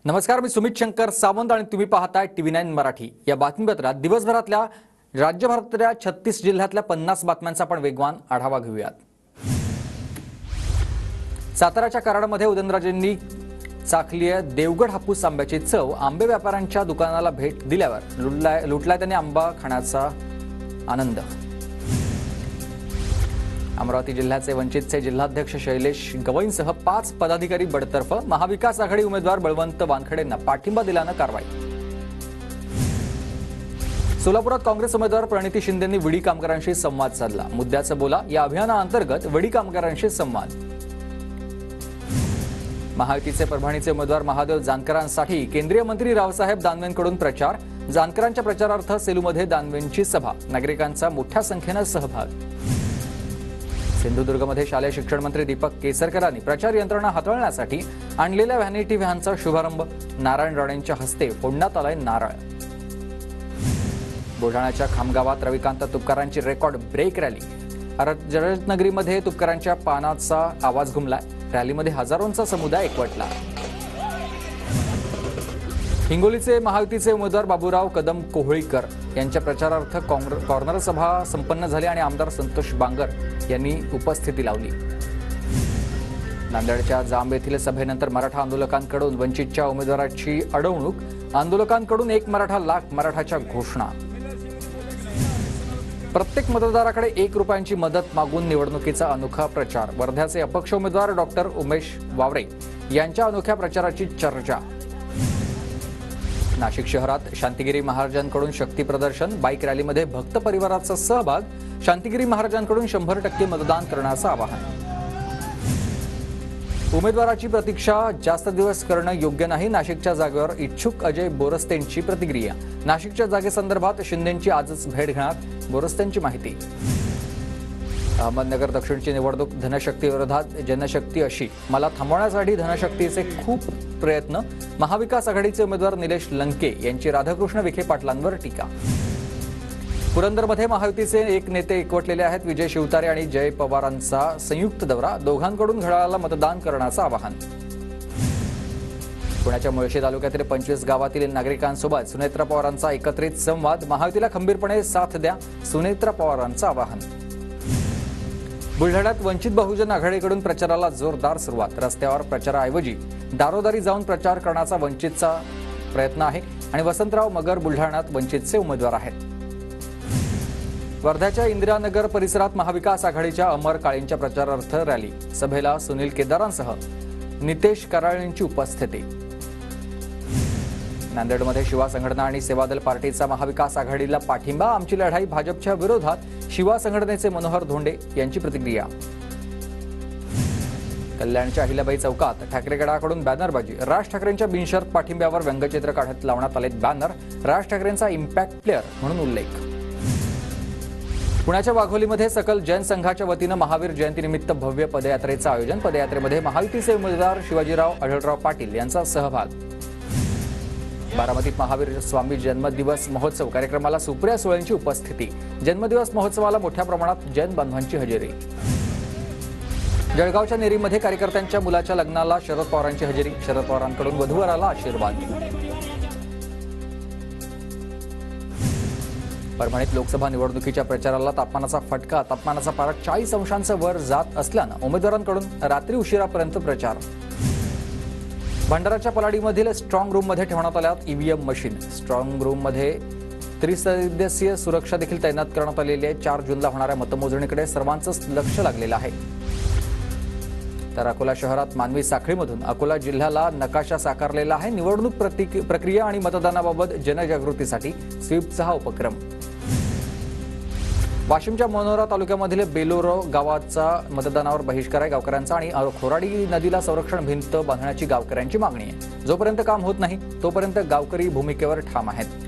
नमस्कार, मी सुमित शंकर सावंत आणि तुम्ही पाहताय TV9 मराठी। या बातमीपत्रात दिवसभरातल्या राज्यभरातल्या 36 जिल्ह्यातल्या 50 बातम्यांचा आपण वेगवान आढावा घेऊयात। साताराच्या कराडमध्ये उदयनराजेंनी चाखली आहे देवगड हापूस आंब्याची चव। आंबे व्यापाऱ्यांच्या दुकानाला भेट दिल्यावर लुटलाय त्यांनी आंबा खाण्याचा आनंद। अमरावती जिल्ह्याचे वंचितचे जिल्हाध्यक्ष शैलेश गवईंसह 5 पदाधिकारी बडतर्फ। महाविकास आघाडी उमेदवार बळवंत वानखेडेंना पाठिंबा दिल्यानं कारवाई। सोलापुरात काँग्रेस उमेदवार प्रणिती शिंदेंनी विडी कामगारांशी संवाद साधला। मुद्द्याचं बोला या अभियानाअंतर्गत विडी कामगारांशी संवाद। महायुतीचे परभणीचे उमेदवार महादेव जानकरांसाठी केंद्रीय मंत्री रावसाहेब दानवेंकडून प्रचार। जानकरांच्या प्रचारार्थ सेलूमध्ये दानवेंची सभा। नागरिकांचा मोठ्या संख्येनं सहभाग। सिंधुदुर्गमध्ये शालेय शिक्षण मंत्री दीपक केसरकरांनी प्रचार यंत्रणा हाताळण्यासाठी आणलेल्या व्हॅनिटी व्हॅनचा शुभारंभ। नारायण राणेंच्या हस्ते फोडण्यात आलाय नारळ। बुलढाण्याच्या खामगावात रविकांत तुपकरांची रेकॉर्ड ब्रेक रॅली। रजतनगरीमध्ये तुपकरांच्या पानाचा आवाज घुमलाय। रॅलीमध्ये हजारोंचा समुदाय एकवटला। हिंगोलीचे महायुतीचे उमेदवार बाबूराव कदम कोहळीकर यांच्या प्रचारार्थ कॉर्नर सभा संपन्न झाली आणि आमदार संतोष बांगर यांनी उपस्थिती लावली। नांदेडच्या जांब येथील सभेनंतर मराठा आंदोलकांकडून वंचितच्या उमेदवाराची अडवणूक। आंदोलकांकडून 1 मराठा लाख मराठाच्या घोषणा। प्रत्येक मतदाराकडे 1 रुपयांची मदत मागून निवडणुकीचा अनोखा प्रचार। वर्ध्याचे अपक्ष उमेदवार डॉक्टर उमेश वावरे यांच्या अनोख्या प्रचाराची चर्चा। नाशिक शहरात शांतिगिरी महाराजांकडून शक्ती प्रदर्शन। बाईक रॅलीमध्ये भक्त परिवाराचा सहभाग। शांतिगिरी महाराजांकडून 100% मतदान करण्याचं आवाहन। उमेदवाराची प्रतीक्षा जास्त दिवस करणं योग्य नाही। नाशिकच्या जागेवर इच्छुक अजय बोरस्तेंची प्रतिक्रिया। नाशिकच्या जागेसंदर्भात शिंदेंची आजच भेट घेणार, बोरस्तेंची माहिती। अहमदनगर दक्षिणची निवडणूक धनशक्ती विरोधात जनशक्ती अशी। मला थांबवण्यासाठी धनशक्तीचे खूप प्रयत्न। महाविकास आघाडीचे उमेदवार निलेश लंके यांची राधाकृष्ण विखे पाटलांवर टीका। पुरंदरमध्ये महायुतीचे 1 नेते एकवटलेले आहेत। विजय शिवतारे आणि जय पवारांचा संयुक्त दौरा। दोघांकडून घड्याळाला मतदान करण्याचं आवाहन। पुण्याच्या मुळशी तालुक्यातील 25 गावातील नागरिकांसोबत सुनेत्रा पवारांचा एकत्रित संवाद। महायुतीला खंबीरपणे साथ द्या, सुनेत्रा पवारांचं आवाहन। बुलढाण्यात वंचित बहुजन आघाडीकडून प्रचाराला जोरदार सुरुवात। रस्त्यावर प्रचाराऐवजी दारोदारी जाऊन प्रचार करण्याचा वंचितचा प्रयत्न आहे आणि वसंतराव मगर बुलढाण्यात वंचितचे उमेदवार आहेत। वर्ध्याच्या इंदिरानगर परिसरात महाविकास आघाडीच्या अमर काळेंच्या प्रचारार्थ रॅली। सभेला सुनील केदारांसह नितेश कराळेंची उपस्थिती। नांदेडमध्ये शिवा संघटना आणि सेवादल पार्टीचा महाविकास आघाडीला पाठिंबा। आमची लढाई भाजपच्या विरोधात, शिवा संघटनेचे मनोहर धोंडे यांची प्रतिक्रिया। कल्याणच्या अहिल्याबाई चौकात ठाकरेगडाकडून बॅनरबाजी। राज ठाकरेंच्या बिनशर्त पाठिंब्यावर व्यंगचित्र काढत लावण्यात आले बॅनर। राज ठाकरेंचा इम्पॅक्ट प्लेअर म्हणून उल्लेख। पुण्याच्या वाघोलीमध्ये सकल जैन संघाच्या वतीनं महावीर जयंतीनिमित्त भव्य पदयात्रेचं आयोजन। पदयात्रेमध्ये महायुतीचे उमेदवार शिवाजीराव आढळराव पाटील यांचा सहभाग। बारामतीत महावीर स्वामी जन्मदिवस महोत्सव कार्यक्रमाला सुप्रिया सुळेंची उपस्थिती। जन्मदिवस महोत्सवाला मोठ्या प्रमाणात जैन बांधवांची हजेरी। जळगावच्या नेरीमध्ये कार्यकर्त्यांच्या मुलाच्या लग्नाला शरद पवारांची हजेरी। शरद पवारांकडून वधूवराला आशीर्वाद। परभणीत लोकसभा निवडणुकीच्या प्रचाराला तापमानाचा फटका। तापमानाचा पारा 40 अंशांचं वर जात असल्यानं उमेदवारांकडून रात्री उशिरापर्यंत प्रचार। भंडाराच्या पलाडीमधील स्ट्रॉंग रूममध्ये ठेवण्यात आल्यात ईव्हीएम मशीन। स्ट्रॉंग रूममध्ये त्रिसदस्यीय सुरक्षा देखील तैनात करण्यात आलेली आहे। 4 जूनला होणाऱ्या मतमोजणीकडे सर्वांचंच लक्ष लागलेलं आहे। तर अकोला शहरात मानवी साखळीमधून अकोला जिल्ह्याला नकाशा साकारलेला आहे। निवडणूक प्रक्रिया आणि मतदानाबाबत जनजागृतीसाठी स्वीपचा हा उपक्रम। वाशिमच्या मनोरा तालुक्यामधील बेलोरो गावाचा मतदानावर बहिष्कार आहे गावकऱ्यांचा आणि खोराडी नदीला संरक्षण भिंत बांधण्याची गावकऱ्यांची मागणी आहे। जोपर्यंत काम होत नाही तोपर्यंत गावकरी भूमिकेवर ठाम आहेत।